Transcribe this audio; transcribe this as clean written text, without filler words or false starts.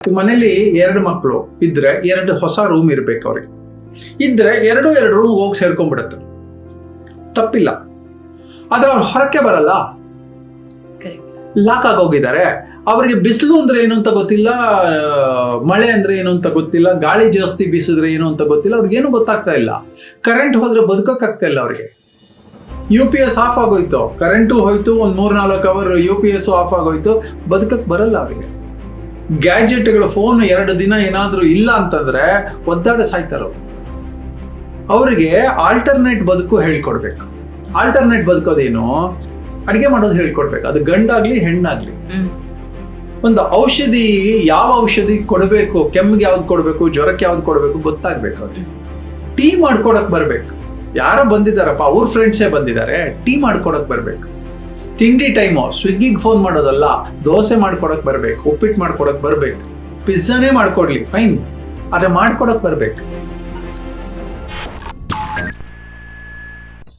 ಮನೇಲಿ 2 ಮಕ್ಕಳು ಇದ್ರೆ 2 ಹೊಸ ರೂಮ್ ಇರ್ಬೇಕು ಅವ್ರಿಗೆ. ಇದ್ರೆ ಎರಡು ರೂಮ್ ಹೋಗಿ ಸೇರ್ಕೊಂಡ್ಬಿಡತ್ತೆ, ತಪ್ಪಿಲ್ಲ. ಆದ್ರೆ ಅವ್ರು ಹೊರಕ್ಕೆ ಬರಲ್ಲ, ಲಾಕ್ ಆಗೋಗಿದ್ದಾರೆ. ಅವ್ರಿಗೆ ಬಿಸಿಲು ಅಂದ್ರೆ ಏನು ಅಂತ ಗೊತ್ತಿಲ್ಲ, ಮಳೆ ಅಂದ್ರೆ ಏನು ಅಂತ ಗೊತ್ತಿಲ್ಲ, ಗಾಳಿ ಜಾಸ್ತಿ ಬೀಸಿದ್ರೆ ಏನು ಅಂತ ಗೊತ್ತಿಲ್ಲ, ಅವ್ರಿಗೇನು ಗೊತ್ತಾಗ್ತಾ ಇಲ್ಲ. ಕರೆಂಟ್ ಹೋದ್ರೆ ಬದುಕಕ್ಕಾಗ್ತಾ ಇಲ್ಲ ಅವ್ರಿಗೆ. UPS ಆಫ್ ಆಗೋಯ್ತು, ಕರೆಂಟು ಹೋಯ್ತು, ಒಂದು 3-4 ಅವರ್ UPS ಆಫ್ ಆಗೋಯ್ತು, ಬದುಕಕ್ ಬರಲ್ಲ ಅವ್ರಿಗೆ. ಗ್ಯಾಜೆಟ್ಗಳು, ಫೋನ್ 2 ದಿನ ಏನಾದ್ರೂ ಇಲ್ಲ ಅಂತಂದ್ರೆ ಒದ್ದಾಡ ಸಾಯ್ತಾರ. ಅವರಿಗೆ ಆಲ್ಟರ್ನೇಟ್ ಬದುಕು ಹೇಳ್ಕೊಡ್ಬೇಕು. ಆಲ್ಟರ್ನೇಟ್ ಬದುಕೋದೇನು, ಅಡಿಗೆ ಮಾಡೋದು ಹೇಳ್ಕೊಡ್ಬೇಕು. ಅದು ಗಂಡಾಗ್ಲಿ ಹೆಣ್ಣಾಗ್ಲಿ. ಒಂದು ಔಷಧಿ, ಯಾವ ಔಷಧಿ ಕೊಡಬೇಕು, ಕೆಮ್ಮಿಗೆ ಯಾವ್ದು ಕೊಡಬೇಕು, ಜ್ವರಕ್ಕೆ ಯಾವ್ದು ಕೊಡಬೇಕು ಗೊತ್ತಾಗ್ಬೇಕು ಅವ್ರಿಗೆ. ಟೀ ಮಾಡ್ಕೊಡಕ್ ಬರ್ಬೇಕು. ಯಾರೋ ಬಂದಿದ್ದಾರಪ್ಪ, ಅವ್ರ ಫ್ರೆಂಡ್ಸೇ ಬಂದಿದ್ದಾರೆ, ಟೀ ಮಾಡ್ಕೊಡಕ್ ಬರ್ಬೇಕು. ತಿಂಡಿ ಟೈಮು ಸ್ವಿಗ್ಗಿಗೆ ಫೋನ್ ಮಾಡೋದಲ್ಲ, ದೋಸೆ ಮಾಡ್ಕೊಡಕ್ ಬರ್ಬೇಕು, ಉಪ್ಪಿಟ್ಟು ಮಾಡ್ಕೊಡಕ್ ಬರ್ಬೇಕು, ಪಿಜ್ಜಾನೇ ಮಾಡ್ಕೊಡ್ಲಿ ಫೈನ್, ಆದ್ರೆ ಮಾಡ್ಕೊಡಕ್ ಬರ್ಬೇಕು.